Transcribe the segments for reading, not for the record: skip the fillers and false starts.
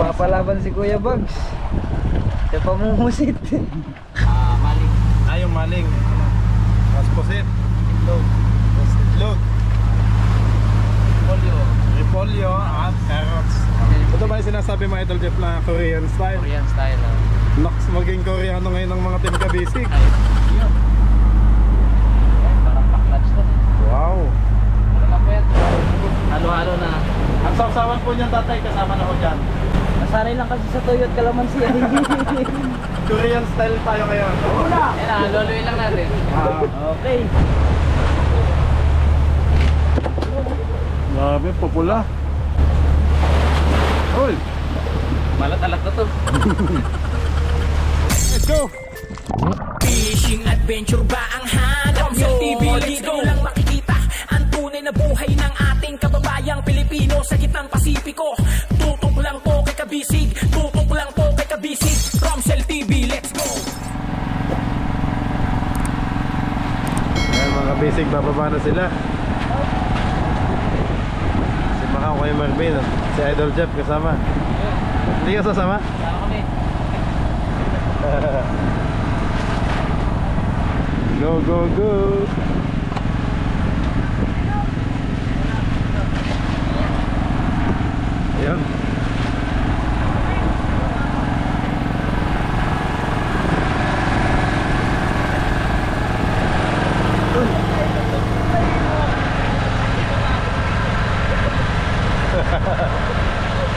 Napapalaban si Kuya Bugs. Siya pa mumusit. Maling. Yung maling. Mas pusit. Itlog. Itlog. Polio. Repolyo at carrots. Ito ba yung sinasabi mo, Idol Jeff, na Korean style? Korean style. Naks, maging Koreano ngayon ng mga Team Kabisig. Ay, yun. Parang paklats to. Wow. Ano na po yan? Halo-halo na. Ang sausawan po niyan, tatay, kasama na ko dyan. Nasanay lang kasi sa Toyot Calamansi. Korean style tayo ngayon. Yan na, luluin lang natin. Okay. Grabe, popula. Uy! Malat-alat na to. Let's go! Fishing adventure ba ang hanap nyo? Dito lang makikita ang tunay na buhay ng ating kababayang Pilipino sa gitnang Pasipiko. Tutok lang po kay Kabisig, tutok lang po kay Kabisig. Romsel TV, let's go! Ayan mga kabisig, bababa na sila. Si Macau, Kuya Marvin, si Idol Jeff kasama. Hindi ka sasama? Sama kami. Go, go, go! Ayan.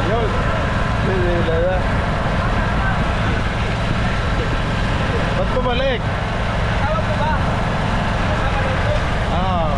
Yun. Dala. Ba't bumalik? Tawag ko ba? Ah.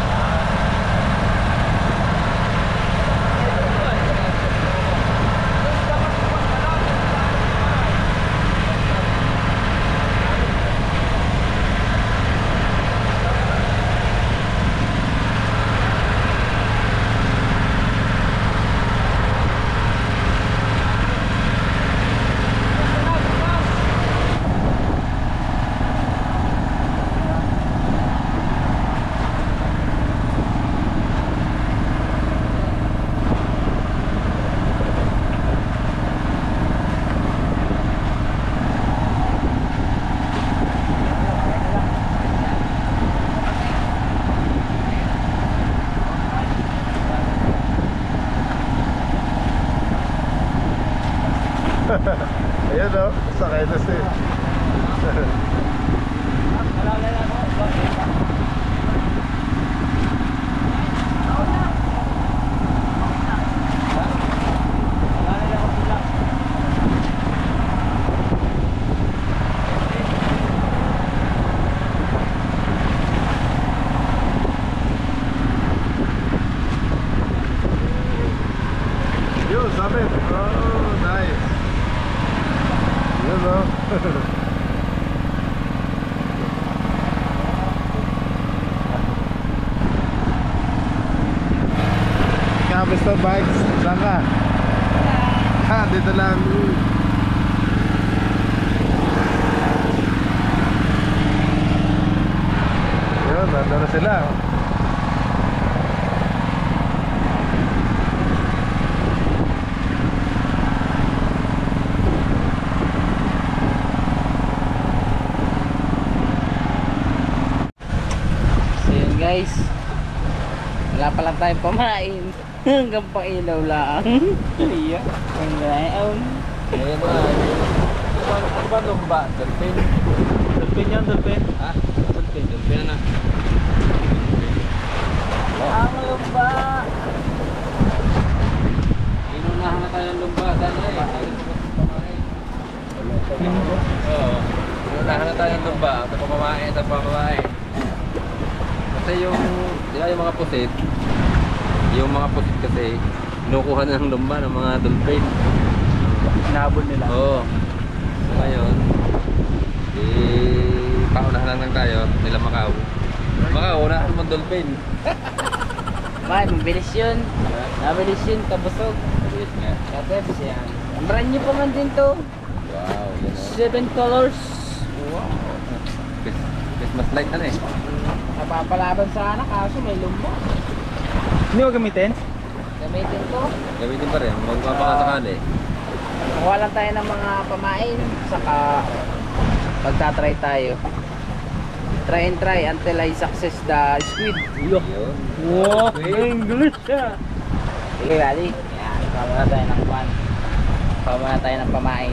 Ayan o, sakay na siya. Yun, sabit. Oh, nice. Yun o. Kamusta bikes? Saan ka? Ha, dito lang. Yun, nandun na sila. Guys, wala pa lang tayong pamain. Hanggang pang ilaw lang. Iya. Ang gayon. Ayan ba? Ano ba lumba? Dolphin? Dolphin yan, dolphin. Ha? Dolphin? Dolphin na. Ang lumba. Inunahan na tayo ng lumba. Dahil oo. Inunahan na tayo ng lumba. Ito pa pamain, ito pa pamain. Kasi yung mga pusit, kasi kinukuha na ng lumba ng mga dolphin. Nabol nila. Oo. So ngayon, paunahan lang tayo nila Macau. Macau, unahan mo dolphin. Man, mabilis yun. Mabilis yun, kabusog. Mabilis nga. Katebs yan. Ang brand new pa man din to. Wow, yun o. 7 colors. Wow. Christmas light na eh. Napapalaban sana kaso may lumba. Hindi ko gamitin? Gamitin ko. Gamitin pa rin, magpapakasakali. Kuha lang tayo ng mga pamain, saka magta-try tayo. Try and try until I success the squid. Wow, English siya. Okay, buddy. Yan, kuha muna tayo ng pan. Kuha muna tayo ng pamain.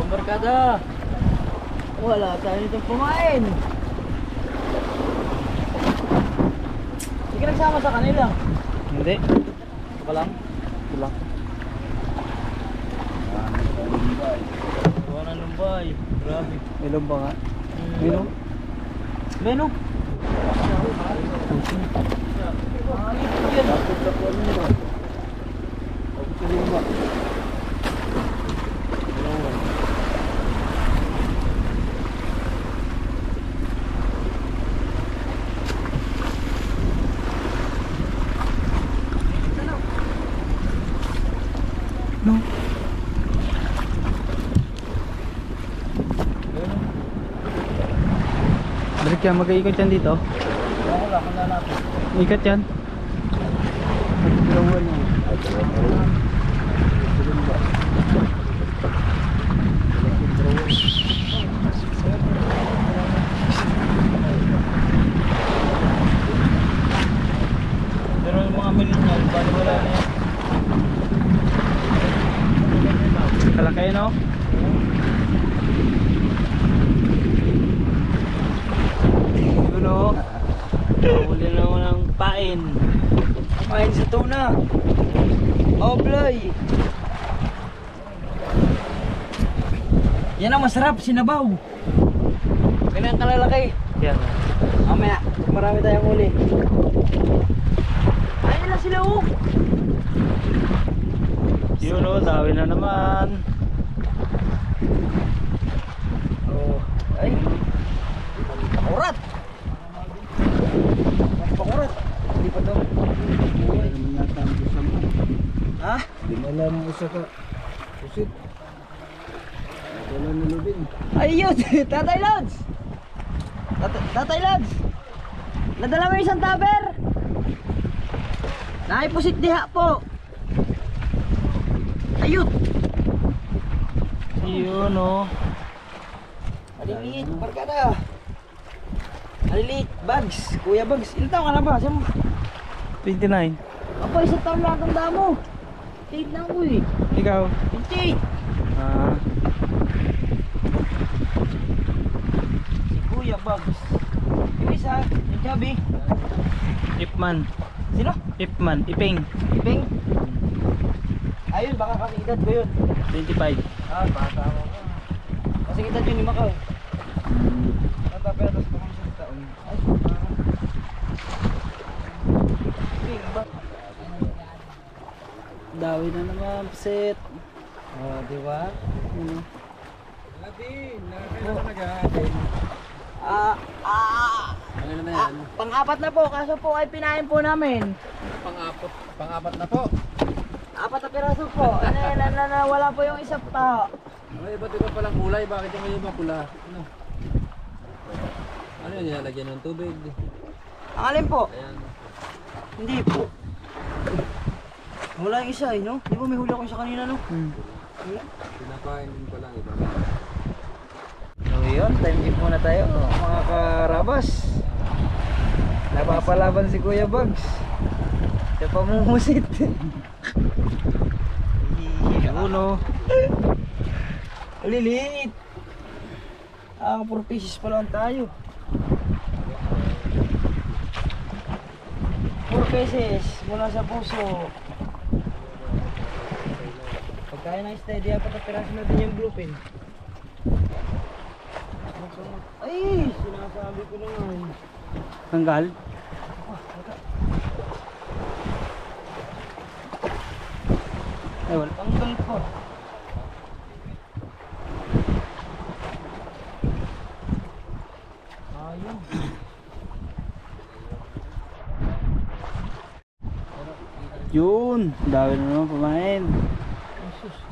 Barkada, wala tayo nitong pumain. Hindi ka nagsama sa kanila? Hindi. Ito lang? Ito lang. Wala lumbay. Grabe. May lumba nga. Meno? Meno? No. Balik yan, mag-iikot yan dito. Wala, kung natin. Ikat yan. Pero yung mga millennial, bali wala na yan. Kalaki, no? Yun, o. Huli na ako ng pain. Pain sa tuna. Oblay. Yan ang masarap, sinabaw. Ganyan kalalaki. Yan. Mamaya, marami tayong huli. Ayun na sila, oh. Yun, o, dawi na naman. Oh, ay. Pakurat. Pakurat. Hindi pa daw. Ha? Dinala ng isa ka. Pusit. Wala nilubin. Ayun, Tatay Lods. Tatay Lods. Nadala mo isang taber. Naipusit diha po. Ayun. Yun, o. Maliliit, barkada. Maliliit, Bags. Kuya Bags, ilang taon ka na ba? 29. Ako, isang taon lang ang damo. 28 na ako eh. Ikaw? 28. Si Kuya Bags. Yung isa, yung Chubby. Ipman. Sino? Ipman, Iping. Iping? Ayun, baka kasi edad ko yun. 25. Ah, bata mo ka. Kasi edad yun, lima ka eh. Nataperos pa kami sa taon. Ay, dawi na naman, pasit. Oh, di ba? Latin, nakakailan na nag-aatin. Ano na yan? Pang-apat na po, kaso po ay pinain po namin. Pang-apat na po. 4 na piraso po. Wala po yung isa pa. Ay, iba't iba palang kulay. Bakit yung ibang pula? Ano yun? Nilalagyan ng tubig. Ang alin po? Ayan. Hindi po. Wala yung isa eh, no? Di ba may huli ako isa kanina, no? Pinapain din pa lang iba. So yun, time keep muna tayo mga karabas. Napapalaban si Kuya Bags sa pamumusit. Uno. Liliit. Ang 4 pieces pa lang tayo. 4 pieces mula sa puso. Pagkain ng steady, apat na piraso na din yung bluefin. Ay! Sinasabi ko naman. Tanggal? Ay, wala. Tanggal po. Ayun. Yun! Dami na naman pamain.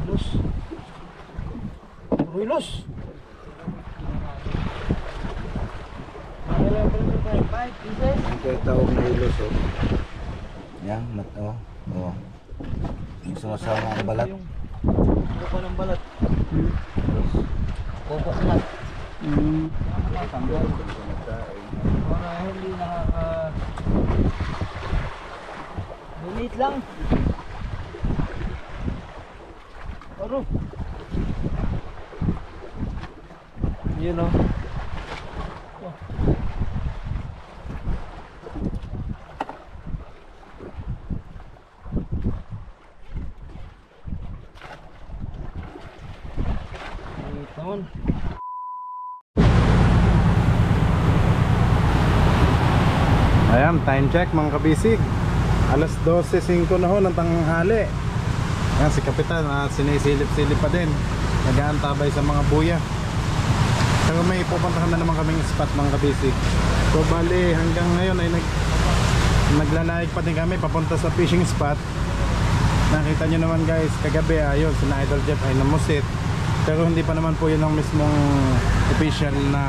Los. Uy, los! 50 taong na ilos, oh. Yan, oh. Oh. Yung sumasama ang balat. Kuko ng balat. Kokos na. Para hindi Lilit lang. Aro. Yun o. Ito. Ayan, time check mga kabisig. Alas 12:05 na ho ng tanghali. Ayan si Kapitan, sinisilip-silip pa din. Nag-aantabay sa mga buya. Pero may pupuntahan na naman kaming spot mga kabisig. So bali hanggang ngayon ay naglalayag pa din kami papunta sa fishing spot. Nakita nyo naman guys, kagabi ayun, sina Idol Jeff ay namusit. Pero hindi pa naman po yun ang mismong official na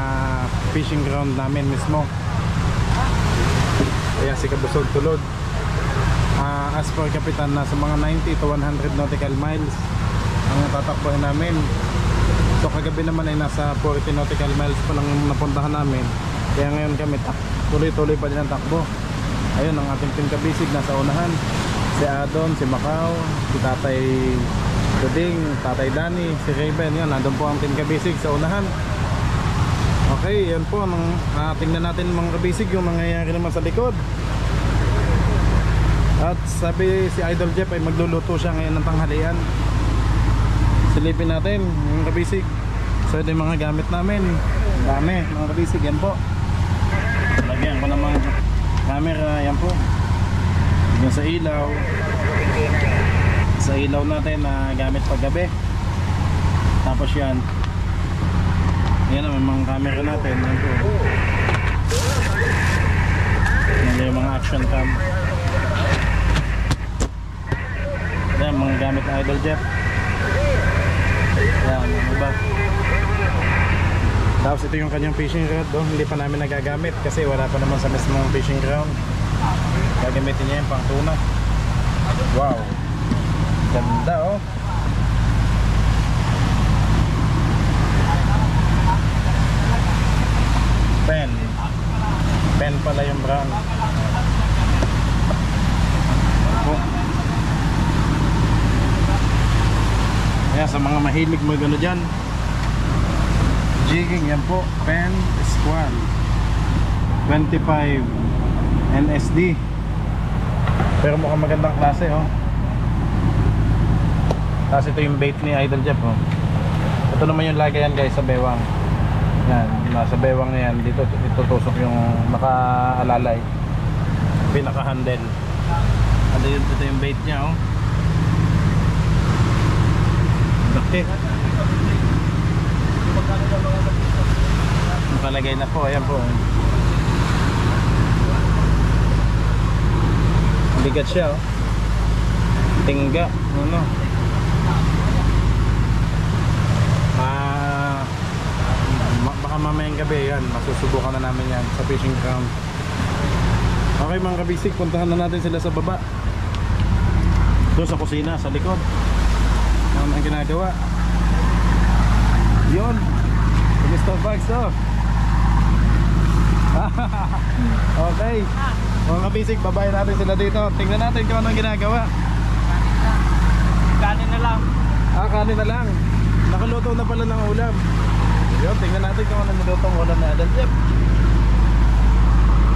fishing ground namin mismo. Kaya si Kabusog Tulod, as per Kapitan, nasa mga 90 to 100 nautical miles ang tatakbuhin namin. So kagabi naman ay nasa 40 nautical miles pa lang yung napuntahan namin. Kaya ngayon kami tuloy-tuloy pa din ang takbo. Ayun ang ating team kabisig nasa unahan. Si Adon, si Macau, si Tatay Duding, Tatay Danny, si Raven. Yan, nandun po ang team kabisig sa unahan. Okay, yan po. Tingnan natin mga kabisig yung nangyayari naman sa likod. At sabi si Idol Jeff ay magluluto siya ngayon ng tanghalian. Silipin natin yung kabisig. So ito yung mga gamit namin. Dami mga kabisig, yan po. Lagyan ko ng mga camera, yan po. Yung sa ilaw. Sa ilaw natin na gamit paggabi. Tapos yan. Yan ang mga camera natin. Yan po. Yan yung mga action cam. Yan mga gamit ng Idol Jeff. Yan, ano ba? Tapos ito yung kanyang fishing rod, oh. Hindi pa namin nagagamit kasi wala pa naman sa mismong fishing ground. Gagamitin niya yung pang tuna. Wow, ganda oh. Pen pala yung brand. Oh. Ayan, sa mga mahilig magano dyan, jigging, yan po, Pen Squall 25 NSD. Pero mukhang magandang klase oh. Tapos ito yung bait ni Idol Jeff oh. Ito naman yung lagayan guys sa bewang. Yan, nasa bewang na yan. Dito itutusok yung nakaalalay, pinaka-handle. Ito yung bait niya oh. Laki. Nakalagay na po, ayan po. Bigat siya oh. Tingga, ano. Baka mamayang gabi yan, masusubukan na namin yan sa fishing ground. Okay mga kabisig, puntahan na natin sila sa baba. Doon sa kusina, sa likod. Ano ang ginagawa? Yun, Mr. Bugs oh. Okay, mga kabisig, babayin natin sila dito. Tingnan natin kung anong ginagawa. Kanin na lang. Kanin na lang. Nakaluto na pala ng ulam. Yun, tingnan natin kung anong nilutong ulam na Idol Jeff.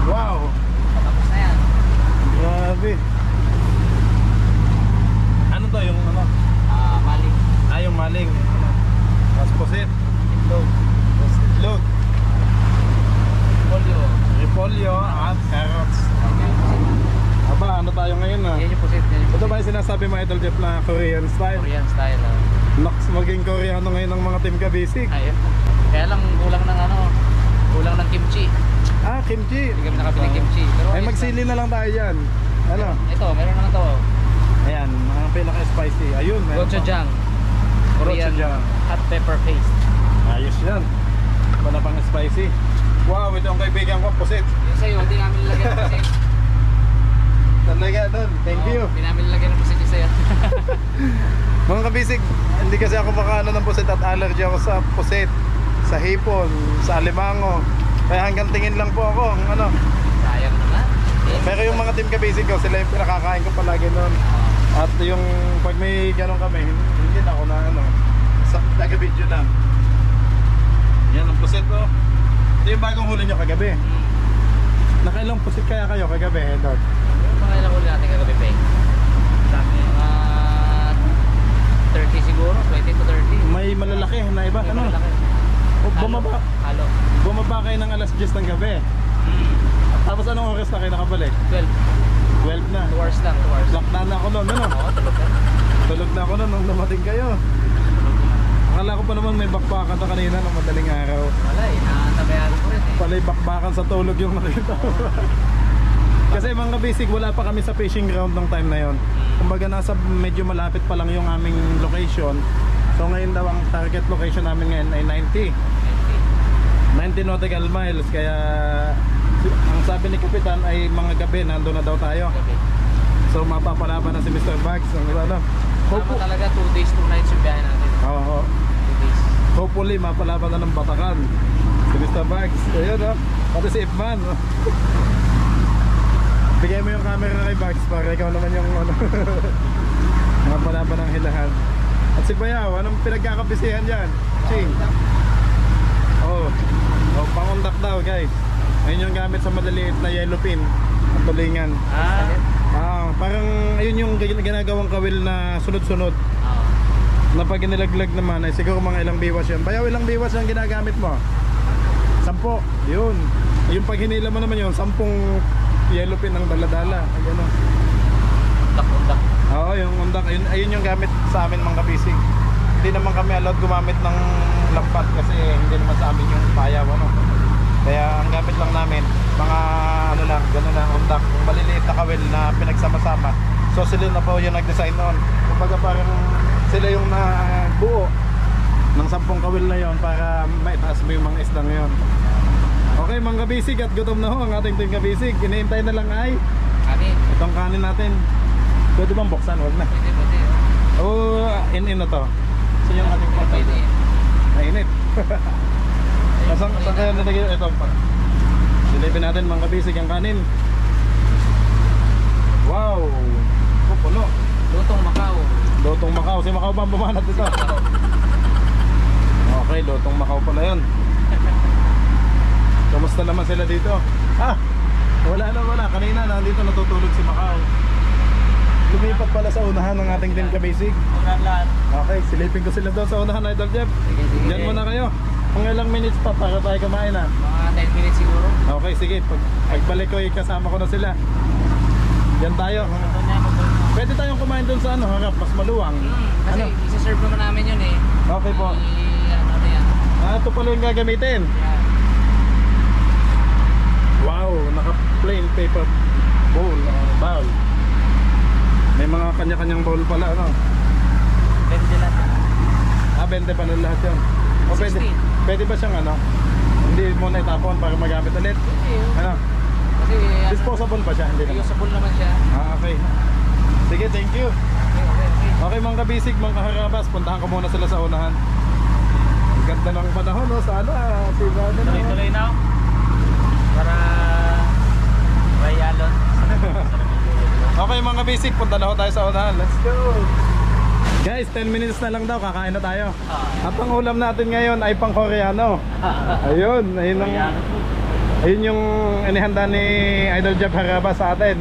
Wow, Tapos na yan. grabe. Ano to yung ano? Maling. Yung maling. Tapos pusit. Itlog. Tapos itlog. Polio. Repolyo at carrots. Aba, ano tayo ngayon ah? Yan yung pusit. Ito ba yung sinasabi mo Idol Jeff na Korean style? Korean style. Nox, maging Koreano ngayon ng mga team kabisig. Ayun. Kaya lang kulang ng kulang ng kimchi. Kimchi. Hindi kami nakabili kimchi. Pero Ay magsili na lang tayo dyan. Ano? Ito, meron naman to. Ayan, mga pinaka-spicy. Ayun, meron pa. Gochujang. Korean Gochujang. hot pepper paste. Ayos yan. Wala pang spicy. Wow, ito ang kaibigan ko, pusit. Yung sa'yo, hindi namin nilagyan ng pusit. Talaga doon, thank you. Hindi namin nilagyan ng pusit yung sa'yo. Mga kabisig, hindi kasi ako makaano ng pusit at allergy ako sa pusit, sa hipon, sa alimango. Kaya hanggang tingin lang po ako, ano. Sayang naman. Pero yung mga team kabisig ko, sila yung pinakakain ko palagi noon. At yung pag may ganun kami, hindi na ako na ano, sa taga-video lang. Yan ang pusit ko. Ito yung bagong huli nyo kagabi. Nakailang pusit kaya kayo kagabi, Edward? Yung mga ilang huli natin kagabi, Peng. Sabi mga 30 siguro, 20 to 30. May malalaki na iba, May ano? malaki. O, bumaba, Halo. bumaba kayo ng alas 10 ng gabi. Tapos anong oras na kayo nakabalik? 12. 12 na. 2 hours lang, 2 hours. Lockdown na ako noon, ano? Oo, tulog ka. Tulog na ako noon nung dumating kayo. Akala ko pa naman may bakbakan na kanina ng madaling araw. Wala eh, nakatabayan ko rin eh. Pala'y bakbakan sa tulog yung nakita ko. Kasi mga kabisig, wala pa kami sa fishing ground ng time na yon. Kumbaga nasa medyo malapit pa lang yung aming location. So ngayon daw ang target location namin ngayon ay 90 nautical miles. Kaya ang sabi ni Kapitan ay mga gabi nandun na daw tayo. Gabi. So mapapalaban na si Mr. Bags. Ang ano. Tama talaga 2 days, 2 nights yung biyahe natin. Oo. 2 days. Hopefully mapalaban na ng Batakan si Mr. Bags. Ayun o. Pati si Ipman. Bigay mo yung camera kay Bags para ikaw naman yung ano. Mapalaban ng hilahan. At si Bayaw, anong pinagkakabisihan dyan? Ching. Oh, pangundak daw guys. Ayun yung gamit sa maliliit na yellow pin at tulingan. Parang ayun yung ginagawang kawil na sunod-sunod. Na pag inilaglag naman ay siguro mga ilang biwas yan. Bayaw, ilang biwas yung ginagamit mo? 10. Yun. Yung pag hinila mo naman yun, 10 yellow pin ng daladala. Ayun o. Undak-undak. Oo, yung undak. Ayun yung gamit sa amin mga kabisig. Hindi naman kami allowed gumamit ng lampat kasi hindi naman sa amin yung payaw, ano. Kaya ang gamit lang namin mga ano lang, gano'n lang, undak, maliliit na kawil na pinagsama-sama. So sila na po yung nag-design noon. Kumbaga parang sila yung nabuo ng 10 kawil na yon para maitaas mo yung mga isda ngayon. Okay mga kabisig, at gutom na ho ang ating team kabisig. Hinihintay na lang ay Kanin. itong kanin natin. Pwede bang buksan? Huwag na. Pwede. Oh, in na to. So yung ating portal. Pwede. Mainit. Saan kaya nilagay ito? Silipin natin mga kabisig ang kanin. Wow! Puno. Lutong Macau. Lutong Macau. Si Macau ba ang bumanat dito? Okay, Lutong Macau pala yun. Kamusta naman sila dito? Wala. Kanina nandito natutulog si Macau. Lumipat pala sa unahan ng ating team kabisig. Okay, silipin ko sila doon sa unahan, Idol Jeff. Sige. Diyan muna kayo. Kung ilang minutes pa para tayo kumain na. Mga 10 minutes siguro. Okay, sige. Pagbalik ko, kasama ko na sila. Diyan tayo. Pwede tayong kumain doon sa ano, harap, mas maluwang. Kasi Ano? isa-serve naman namin yun eh. Okay po. Ano yan? Ito pala yung gagamitin. Yan. Wow, naka plain paper bowl, bowl. May mga kanya-kanyang bowl pala, ano? 20 lang. 20 pala lahat yun. O pwede, 16. pwede ba siyang ano? Hindi mo na itapon para magamit ulit? Ano? Kasi Disposable ba siya? Hindi naman. reusable naman siya. Okay. Sige, thank you. Okay. Okay mga kabisig, mga kaharabas, puntahan ko muna sila sa unahan. Ang ganda ng panahon, no? Sana, sila na. Tuloy-tuloy na. Para Rayalon. Okay mga kabisig, punta na ho tayo sa unahan. Let's go! Guys, 10 minutes na lang daw, kakain na tayo. At ang ulam natin ngayon ay pang Koreano. Ayun, ayun yung inihanda ni Idol Jeff Haraba sa atin.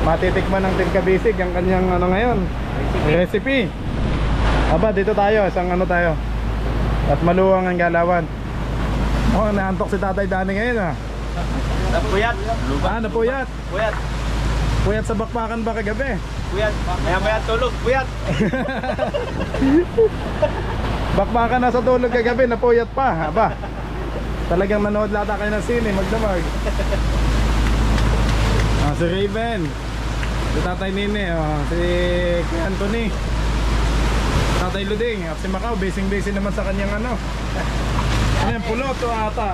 Matitikman ng Team Kabisig ang kanyang ano ngayon, recipe. Aba, dito tayo, isang ano tayo. At maluwang ang galawan. Oh, naantok si Tatay Dani ngayon ah. Napuyat. Napuyat. Puyat. Puyat sa bakbakan ba kagabi? Puyat. Maya tulog. Puyat. Bakbakan na sa tulog kagabi, napuyat pa. Aba, talagang nanood lata kayo ng sine, magdamag. Si Raven, si Tatay Nene, si Anthony, Tatay Luding, at si Macau, busy naman sa kanyang ano. Ano yan, pulot o ata? Aba, ito, Tatay Dani, oh. Tatay Nene, si Anthony, si Macau, busy na sa kanyang ano. Ano yan, pulot o ata? Aba, ito, Tatay Luding, at si Macau, busy na sa kanyang ano. Ano yan, pulot o ata?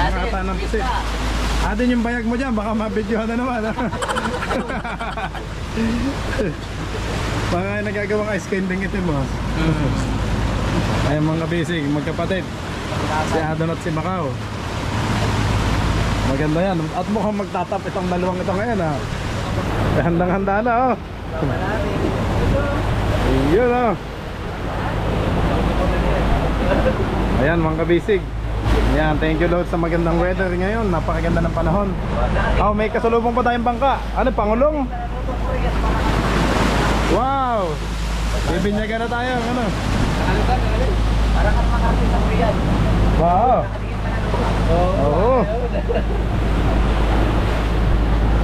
Mga ata ng pusit. Adin yung bayag mo dyan, baka mabidyohan na naman. Baka nagagawang ice candy ito mo. Ayan mga basic, magkapatid. Si Adon at si Macau. Maganda yan. At mukhang magtatap itong dalawang ito ngayon ha. Handang-handa na oh. Yun oh. Ayan mga kabisig. Ayan, thank you Lord sa magandang weather ngayon. Napakaganda ng panahon. Oh, may kasalubong pa tayong bangka. Ano, Pangulong? Wow! Bibinyagan na tayo, ano? Para kang makakit ng riyan. Wow! Oo.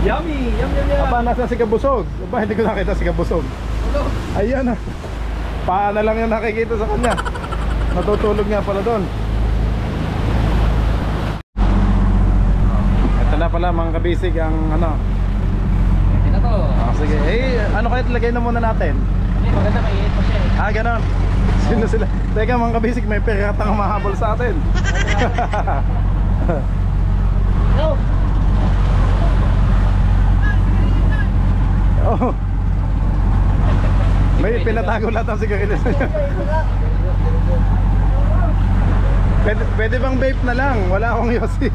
Yummy! Yum, yum, yum! Aba, nasa si Kabusog. Aba, hindi ko nakita si Kabusog. Ayan ah. Paa na lang yung nakikita sa kanya. Natutulog nga pala doon. Ito na pala mga kabisig ang ano. Ito na to. Sige, ano kaya lagay na muna natin? Hindi, maganda maiit pa siya eh. Ganon. Sino sila? Teka mga kabisig, may piratang mahabol sa atin. No! Oh. May pinatago lahat ang sigarilyas niya. Pwede bang vape na lang? Wala akong yosi.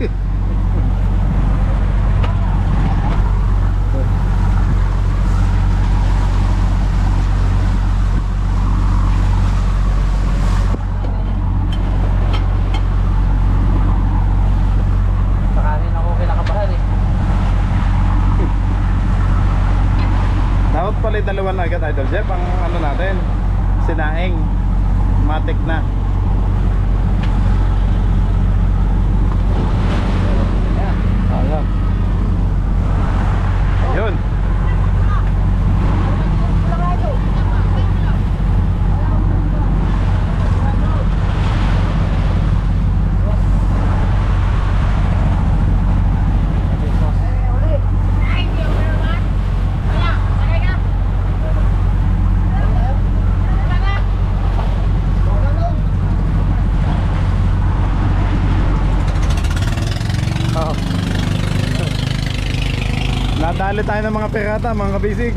Sakarin ako kinakabahan eh. Dapat pala dalawa na agad Idol Jeff ang ano natin, sinaing matik na. Ayan. Yun. Oh. Nadali tayo ng mga pirata, mga kabisig.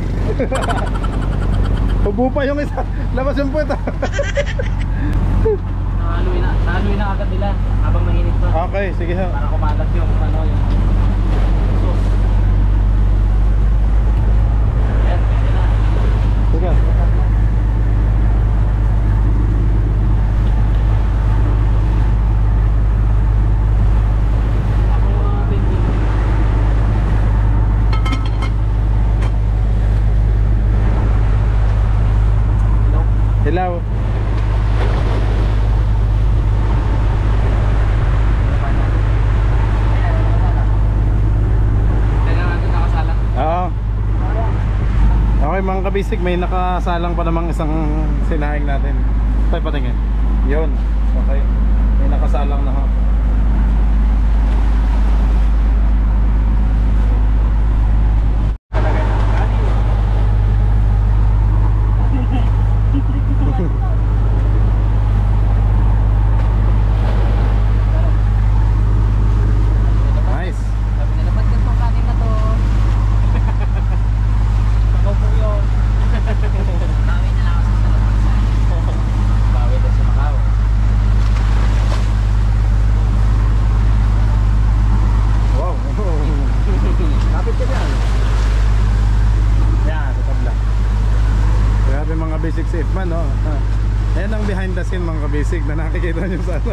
Tubo pa yung isa. Labas yung puwet. Nahaluin na agad nila habang mainit pa. Okay, sige ha. Para kumalat yung ano yung sauce. Yan, pwede na. Sige. Hilaw. Oo. Okay mga kabisig, may nakasalang pa namang isang sinaing natin. Tayo patingin. Yun. Okay. May nakasalang na ha. Nice. Sabi nila, ba't ganitong kanin na to? Ikaw po yun. Bawi na lang ako sa salamat. Bawi na sa Macau. Wow. Kapit ka dyan. Yan, sa tabla. Grabe mga basic safe man, no? Ayan ang behind the scene mga kabasic na nakikita nyo sa ano.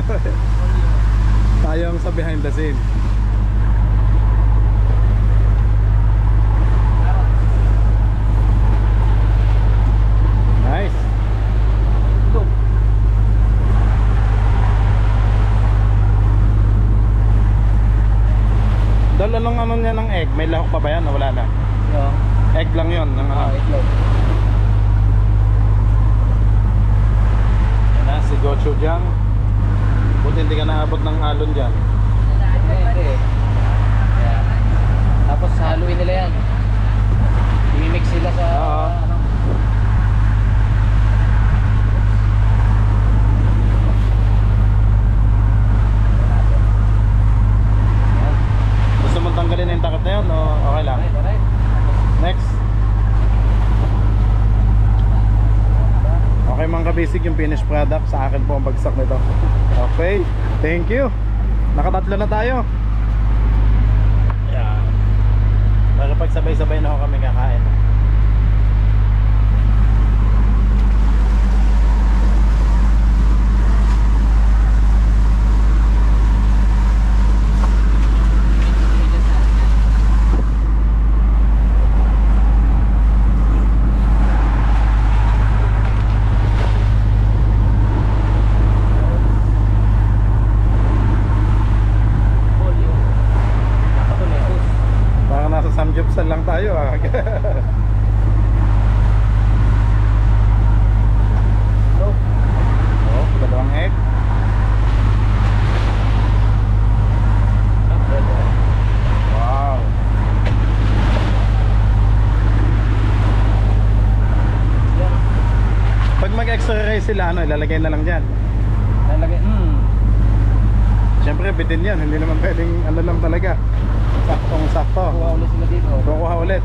Tayo ang sa behind the scene. Nice. Dala lang ano niya ng egg, may lahok pa ba yan o wala na? Yung Egg lang yun ng ano. itlog. Yan na, si Gochu dyan. Buti hindi ka naabot ng alon dyan. Hindi. Yan. Tapos haluin nila yan. I-mix sila sa Oo. ano. kabisig yung finished product. Sa akin po ang bagsak nito. Okay, thank you. Nakatatlo na tayo. Yan. Para pagsabay-sabay na ako kami kakain. Samgyupsal lang tayo ah. Oh, dalawang egg. Wow. Pag mag-extra rice sila, ano, ilalagay na lang dyan. Lalagay, Siyempre, bitin yan. Hindi naman pwedeng ano lang talaga. Saktong sakto. kuha ulit sila dito. Kukuha ulit.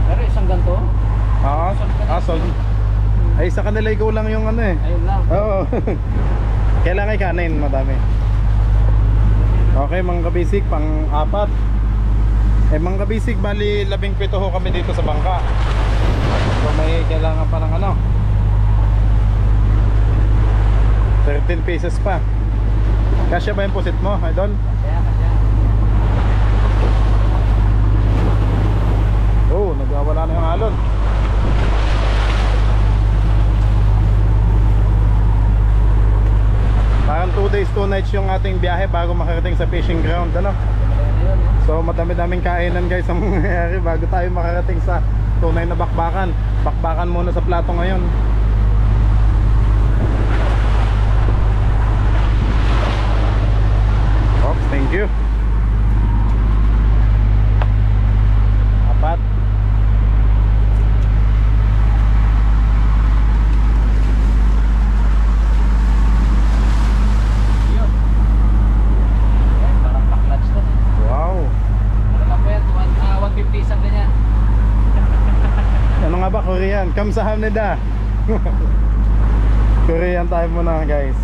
Pero isang ganito? Oo. Ay, sa kanila ikaw lang yung ano eh. Ayun lang. Oo. Kailangan kanin, madami. Okay, mga kabisig, pang-apat. Eh, mga kabisig, bali 17 ho kami dito sa bangka. So may kailangan pa ng ano, 13 pieces pa. Kasya ba yung pusit mo, idol? Kaya. Oh, nagwawala na yung alon. Parang 2 days 2 nights yung ating biyahe bago makarating sa fishing ground, ano? So madami-daming kainan guys ang mangyayari bago tayo makarating sa tunay na bakbakan. Bakbakan muna sa plato ngayon. Oops, thank you. Apat. Parang paklats to. Wow. Ano lang po yan? 150 isang ganyan. Ano nga ba? Korean. Kamsahamnida. Korean tayo muna guys.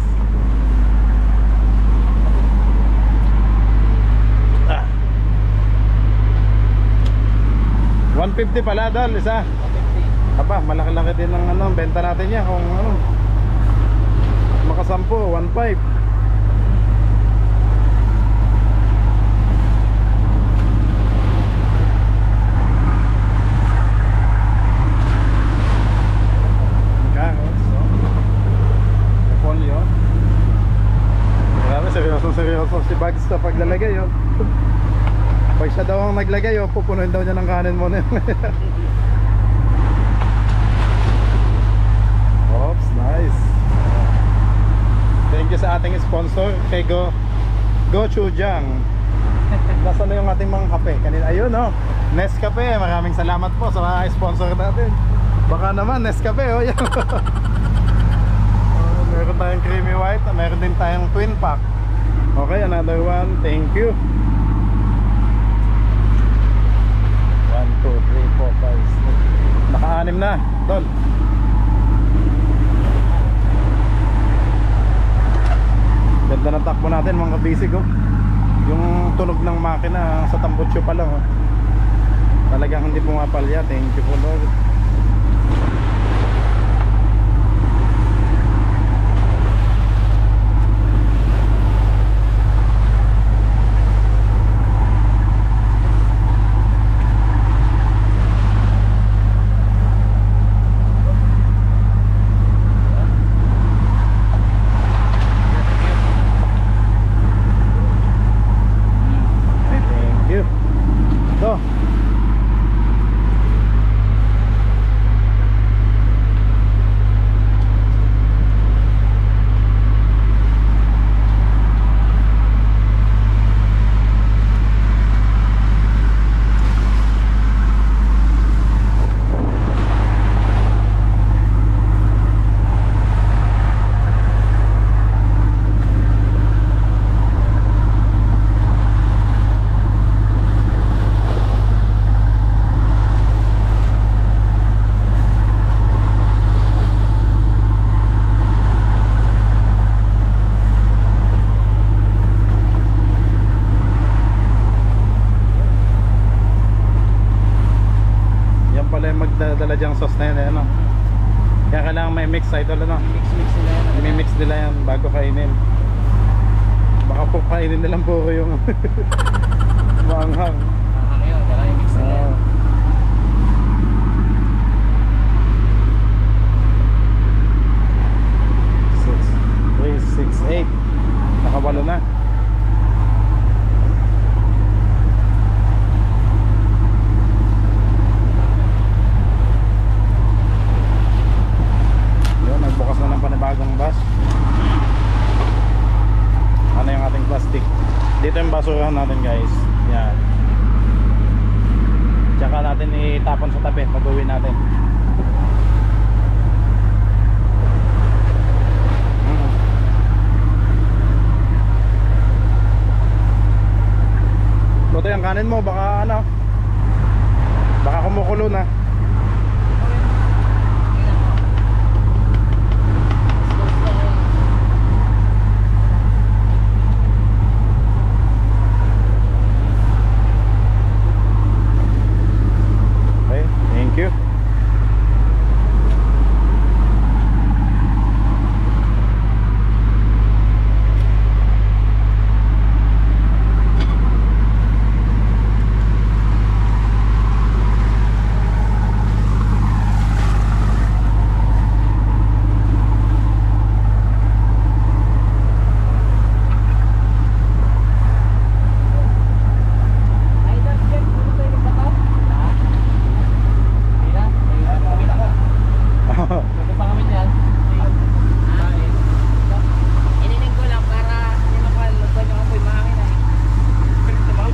150 pala dal, isa. 150. Aba, malaki-laki din ng ano, benta natin niya kung ano. Makasampo, 1.5. Seryoso si Bugs sa paglalagay yun. Pag siya daw ang naglagay yun, pupunuin daw niya ng kanin mo na yun. Oops, nice. Thank you sa ating sponsor kay Gochujang. Nasaan na yung ating mga kape? Kanina, ayun oh, Nescafe. Maraming salamat po sa mga sponsor natin. Baka naman Nescafe oh. Meron tayong creamy white, meron din tayong twin pack. Okay, another one. Thank you. 1, 2, 3, 4, 5, 6. Naka-anim na, Tol. Ganda ng takbo natin mga kabisig oh. Yung tunog ng makina sa tambutso pa lang oh. Talagang hindi pumapalya. Thank you po Lord. yung sauce na yun eh, ano. Kaya kailangan may mix idol, ano. Mix nila yan. I-mix nila yan bago kainin. Baka po kainin nilang puro yung maanghang. Ano yun, kailangan i-mix nila yan. 3, 6, 8. Nakawalo na. Yun, nagbukas na ng panibagong bus. Ano yung ating plastic? Dito yung basurahan natin, guys. Yan. Tsaka natin itapon sa tabi pag-uwi natin. Luto yung kanin mo, baka ano, baka kumukulo na. Okay, thank you.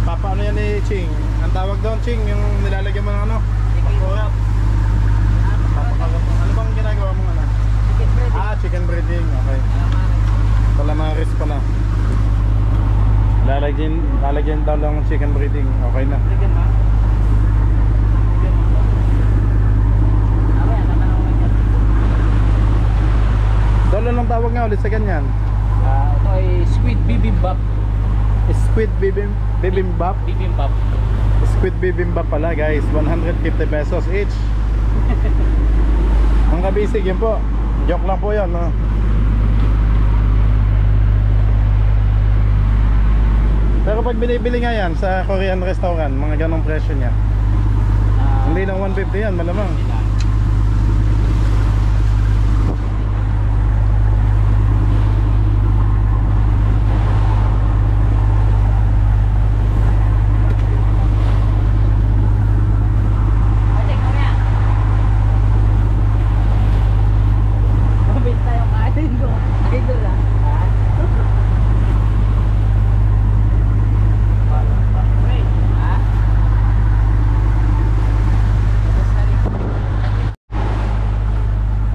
Papaano yan ni Ching? Ang tawag doon, Ching, yung nilalagyan mo ng ano? Pakurat. Ano bang ginagawa mo ano? Chicken bread. Ah, chicken breading. Okay. Calamares pala. Lalagyan daw lang ng chicken breading. Okay na. Chicken ba? Dolo lang tawag nga ulit sa ganyan. Ito ay squid bibimbap. Squid bibimbap. Bibimbap. Squid bibimbap pala, guys. 150 pesos each. Ang kabisig yun po. Joke lang po yun, no? Pero pag binibili nga yan sa Korean restaurant, mga ganong presyo niya. Hindi lang 150 yan, malamang.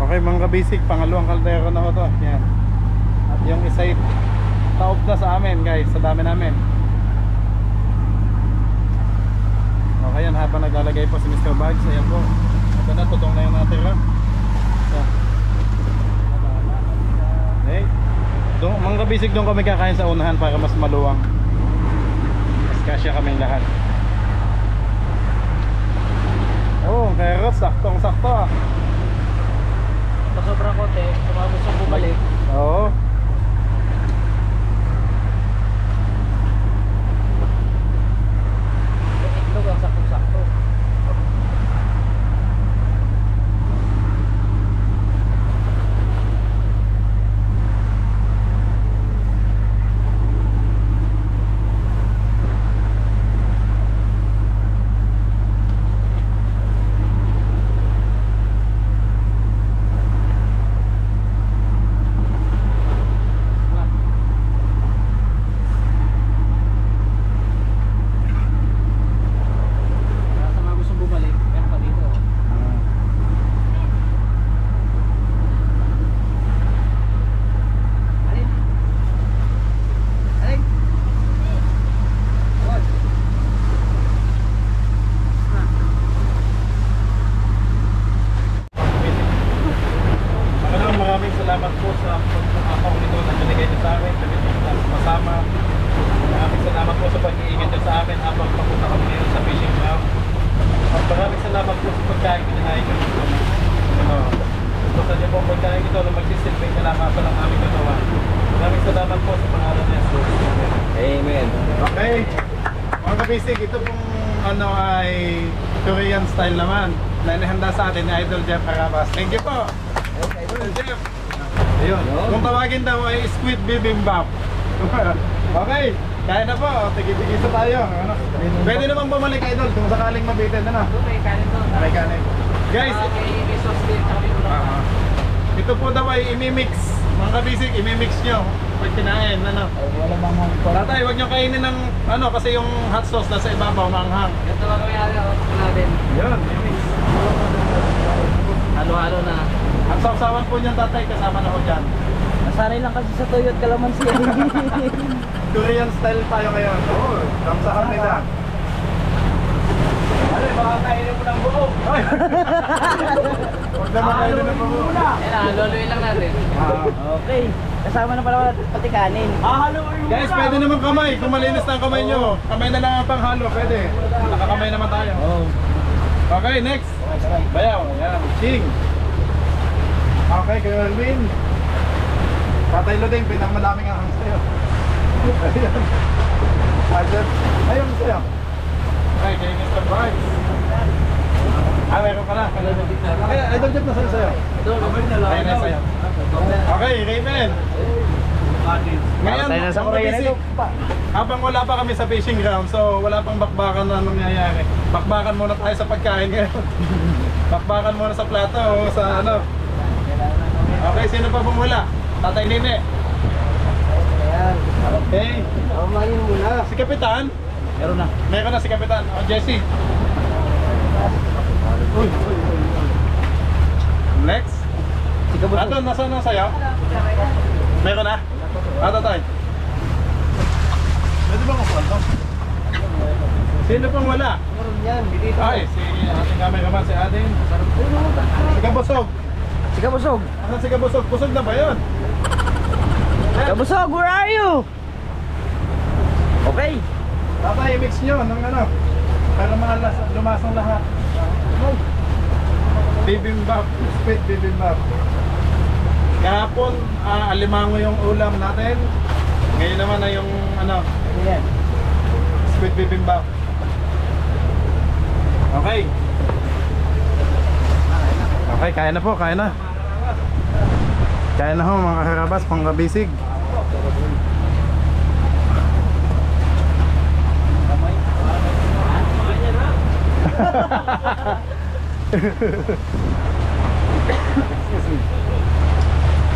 Okay mga kabisig, pangalawang kaldero na ito. Yan. At yung isa ay taob na sa amin, guys, sa dami namin. Okay yan, habang naglalagay po si Mr. Bags. Ayan po, ito na, tutong na yung natira. So, okay. Mga kabisig, doon kami kakain sa unahan para mas maluwang. Mas kasya kaming lahat. Oh, carrots, saktong sakto. Sobrang kote, sumabos ang bumalik. Oo. Yung itlog ang sakto-sakto. Maraming salamat po sa pagkakataon nito na binigay niyo sa amin, kami kasama. Maraming salamat po sa pag-iingat niyo sa amin habang papunta kami ngayon sa fishing ground. At maraming salamat po sa pagkain kinahain niyo. pong pagkain ito na magsisilbing kalakasan ng aming katawan. Maraming salamat po sa pangalan ni Jesus. Amen. Okay. Mga kabisig, ito pong ano ay Korean style naman na inihanda sa atin ni Idol Jeff Carabas. Thank you po. Idol Jeff. Ayun. Kung tawagin daw ay squid bibimbap. Okay. Kaya na po. Tigil-tigil tayo. Ano? Pwede namang bumalik, Idol, kung sakaling mabitin. Ano? May kanin doon. May kanin. Guys, May sauce din. ito po daw ay imimix. Mga kabisig, imimix nyo pag kinain. Ano? Wala mang Tatay, huwag nyo kainin ng ano kasi yung hot sauce nasa ibabaw, maanghang. Ito lang kami natin. Yun, imimix. Halo-halo na. Ang sausawan po niyan, tatay, kasama na ho dyan. Nasanay lang kasi sa Toyot Calamansi. Korean style tayo ngayon. Oo, kamsahan nila. Ano, baka kainin mo ng buo. Huwag naman kainin ng buo. Yan, luluin lang natin. Okay. Kasama na pala pati kanin. Guys, pwede naman kamay. Kung malinis na ang kamay nyo, kamay na lang ang panghalo. Pwede. Nakakamay naman tayo. Okay, next. Bayaw. Ayan. Ching. Okay, Kuya Alvin. Tatay Lodeng, pinakmadaming ahang sa'yo. Ayan. Ajep. Ayun sa'yo. Okay, kay Mr. Barnes. Meron ka na. Okay, Idol Jeff na sa'yo. Ayun na sa'yo. Okay, Raven. Ngayon, mga kabisig, habang wala pa kami sa fishing ground, so wala pang bakbakan na nangyayari. Bakbakan muna tayo sa pagkain ngayon. Bakbakan muna sa plato o sa ano. Okay, sino pa pong wala? Tatay Nene. Okay. Kumain muna. Si Kapitan. Meron na. Meron na si Kapitan. O, Jesse. Uy. Next. Ato, nasa na sa'yo? Meron na? Ato tayo. Pwede ba kukuha to? Sino pang wala? Meron yan. Ay, si ating cameraman, si Adin. Si Kabusog. Si Kabusog. Asan si Kabusog? Busog na ba yun? Kabusog, where are you? Okay. Tatay, i-mix nyo ng ano para lumasang lahat. Bibimbap, squid bibimbap. Kahapon, alimango yung ulam natin. Ngayon naman na yung ano, Yan. squid bibimbap. Okay. Okay, kaya na po, kaya na. Kaya na ho mga karabas, pangkabisig.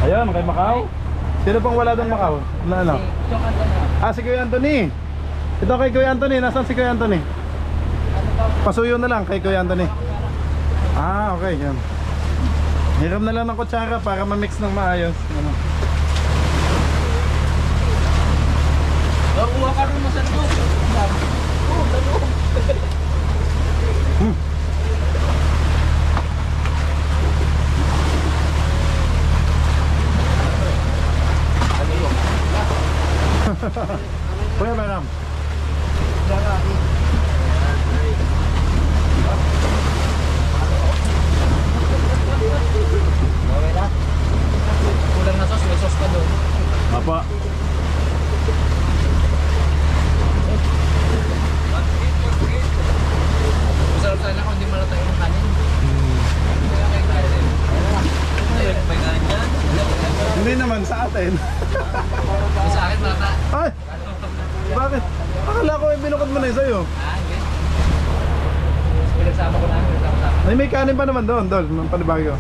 Ayun, kay Macau. Sino pang wala doon Macau? Ano? Si Kuya Anthony. Ito kay Kuya Anthony. Nasaan si Kuya Anthony? Pasuyo na lang kay Kuya Anthony. Okay, yan. Hiram na lang ng kutsara para ma-mix ng maayos. Ano? Kuha ka rin mo sa loob. Oo, sa loob. Kuya Maram. Okay na. Kulang na sauce, may sauce pa doon. Apa. Masarap sana kung hindi malata yung kanin. May kanin yan. Hindi naman sa atin. Sa akin malata. Ay! Bakit? Akala ko binukod mo na yung sa'yo. Hindi. Pinagsama ko na. Ay, may kanin pa naman doon, Dol. Panibagyo.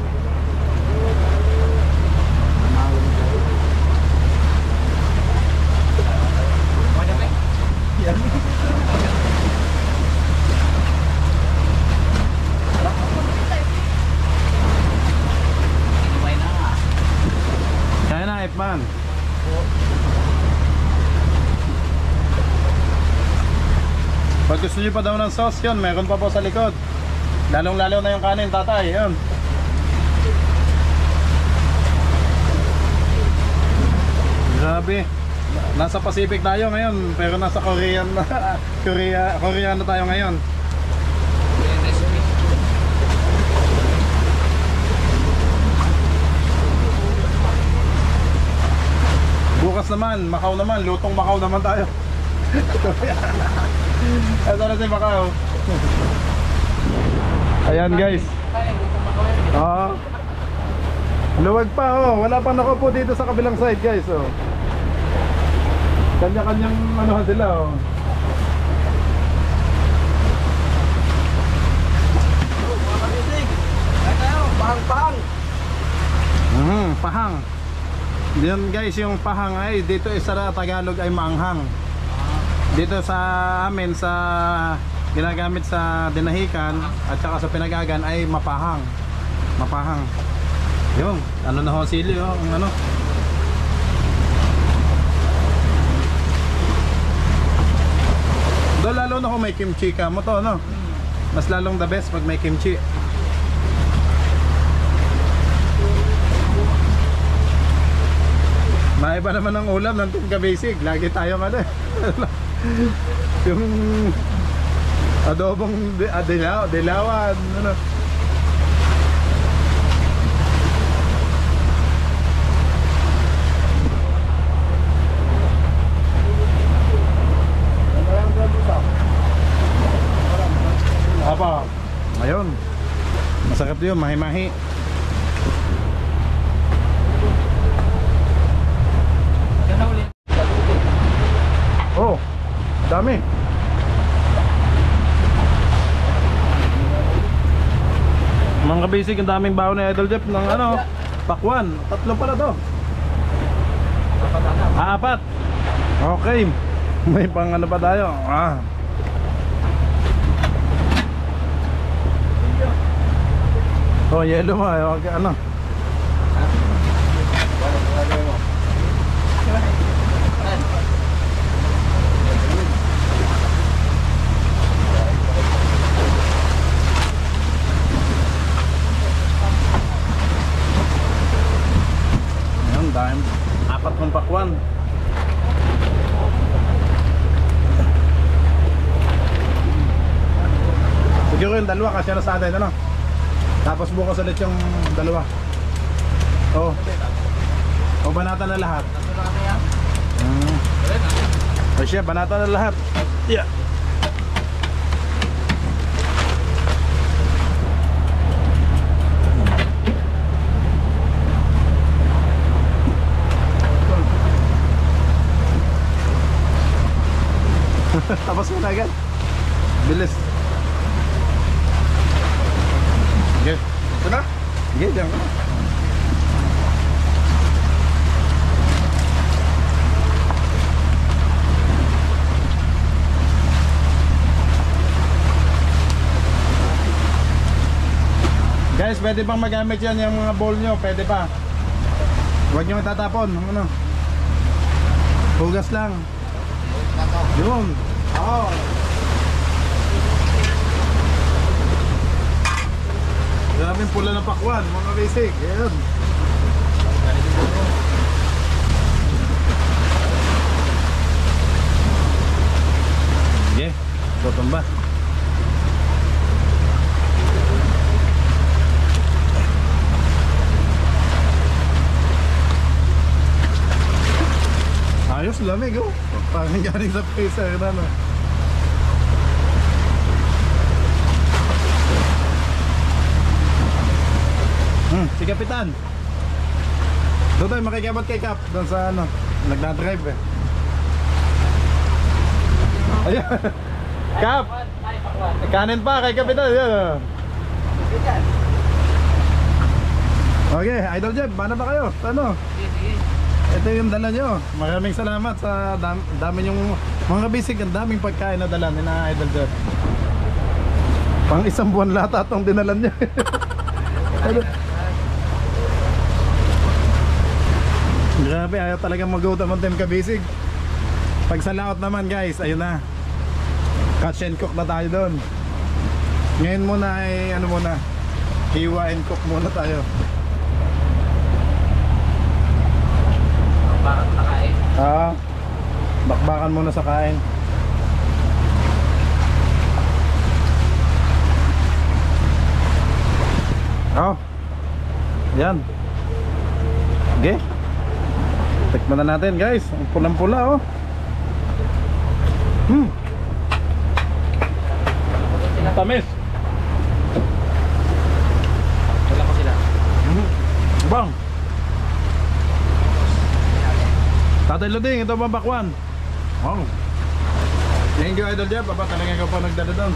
Kaya na, Ipman. Pag gusto nyo pa daw ng sauce yun, meron pa po sa likod. Lalong-lalo na yung kanin, tatay. Yun. Grabe. Nasa Pacific tayo ngayon, pero nasa Korean na. Koreano tayo ngayon. bukas naman, Macau naman, lutong Macau naman tayo. Ito na si Macau. Ayan guys. Oo. Luwag pa oh, wala pang nakaupo dito sa kabilang side guys oh. Kanya-kanyang ano sila oh. Pahang-pahang. Pahang. Diyan guys yung pahang ay dito sa Tagalog ay maanghang. Dito sa amin sa ginagamit sa dinahikan at saka sa pinagagan ay mapahang. Mapahang. Yung ano na ho sili oh, ang ano. Do lalo na kung may kimchi ka mo to no. Mas lalong the best pag may kimchi. Maiba naman ang ulam ng Team Ka-Basic. Lagi tayong ano yung adobong dilawan ano. Apa? Ayun. Masarap 'yun, mahi-mahi. Oh, dami. Mga Ka-Basic, ang daming baon ni Idol Jeff ng ano, pakwan. 3 pala to. 4. Okay. May pang ano pa tayo. Oh, yellow mo. Okay, ano? Ayan, dahil 4 ng pakwan. Siguro yung dalawa kasi na sa atin, ano? Tapos bukas ulit yung dalawa. Oh. O banata na lahat. O siya, banata na lahat. Yeah. Tapos mo na agad. Bilis. Okay. Ito na? Sige, diyan ka na. Guys, pwede pang magamit yan yung mga bowl nyo. Pwede pa. Huwag nyo tatapon. Ano? Hugas lang. Yun. Oo. Maraming pula ng pakwan, mga basic. Ayan. Okay, tutumba. Ayos, lamig oh. Parang galing sa freezer na no. Si Kapitan. Doon tayo makikabot kay Kap. Doon sa ano, nagdadrive eh. Ayan. Kap! Kanin pa kay Kapitan. Ayan. Okay, Idol Jeff, paano ba kayo? Ano? Ito yung dala nyo. Maraming salamat sa dami yung mga basic. Ang daming pagkain na dala ni na Idol Jeff. Pang 1 buwan lata itong dinalan nyo. Ano? Grabe, ayaw talagang mag-utam ang Team Ka-Basic. Pag sa layout naman guys, ayun na. Catch and cook na tayo doon. Ngayon muna ay ano muna, hiwa and cook muna tayo. Bakit na kain? Bakbakan muna sa kain. Yan. Okay. Tikman na natin guys. Ang pulang-pula oh. Tamis. Wala ko sila. Bang. Tatay Luding, ito bang bakwan? Wow. Thank you Idol Jeff. Baba talaga ikaw pa nagdala doon.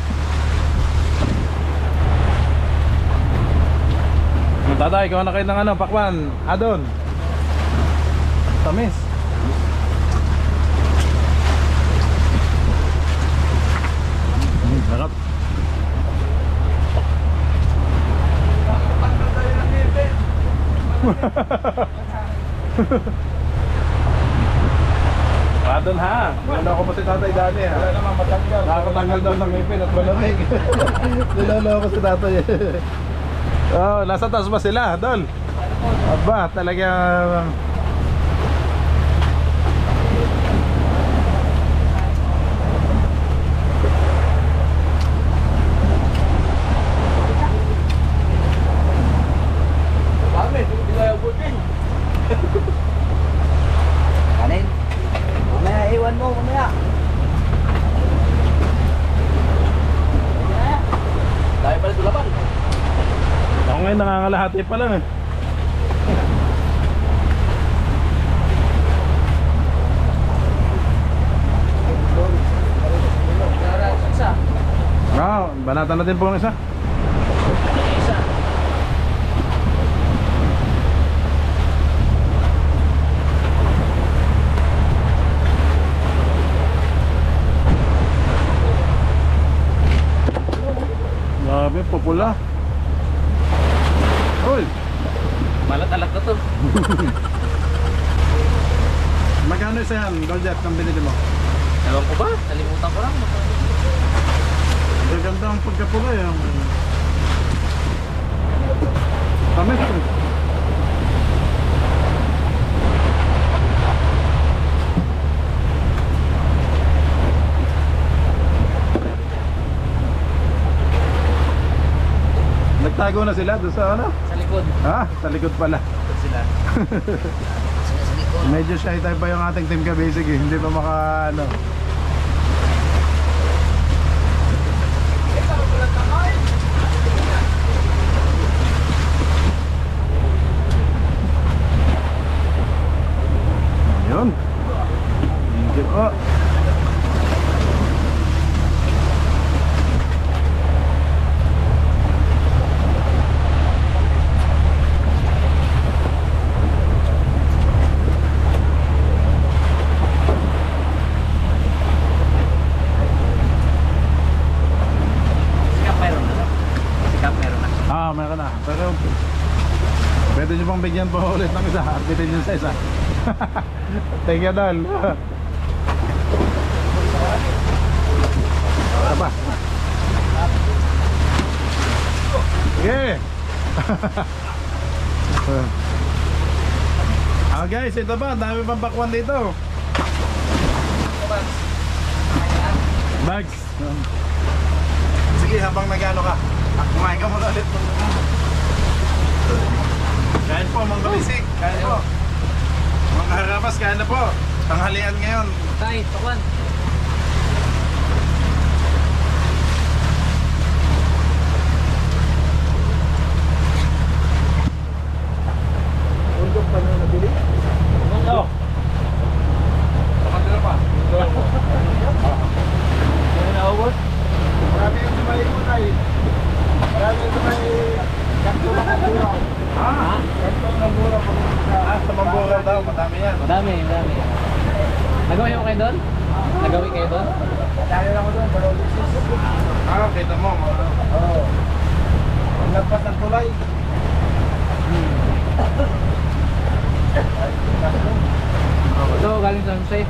Tatay, ikaw na kayo ng ano, pakwan. Adon. Tamis. Sarap. Adon ha. Wala ko pa si tatay dati ha. Wala naman matanggal. Nakakatanggal daw ng ngipin at malamig. Nilolo ko si tatay. Oh, nasa taas ba sila, Dol? Aba, talaga. Kanin. Mamaya, iwan mo, mamaya. Dahil pala tulapan. Ako ngayon nangangalahati pa lang eh. Banatan natin po ng isa. Grabe, popula. Uy! Malat-alat na to. Magkano isa yan, Goldjet, ng binili mo? Ewan ko ba? Nalimutan ko lang. Gaganda ang pagkapula yan. Tamis ko. Nagtago na sila doon sa ano? Sa likod. Ha? Sa likod pala. Likod sila. Medyo shy type pa yung ating team ka-basic eh. Hindi pa maka ano. Yun. Thank you po. Meron na. Pero pwede nyo pang bigyan pa ulit ng isa. Arbitin nyo sa isa. Thank you, Dol. Apa? Sige. Guys, ito ba? Dami pang bakwan dito. Bags. Sige, habang nag-ano ka. Kumain ka muna ulit. Kain po mga kabisik. Kain po. Mga harapas, kain na po. Tanghalian ngayon. Tay, pakwan. Undok pa na nabili? Undok. Pakwan na pa. Ano na ubos? Marami yung sumali po tayo. Marami yung sumali. Kanto ng Mambura. Ha? Kanto ng Mambura. Sa Mambura daw, madami yan. Madami, madami. Nagawin mo kayo doon? Nagawin kayo doon? Dahil lang ako doon, pero kita mo. Oo. Ang lagpas ng tulay. Ito, galing sa Jose.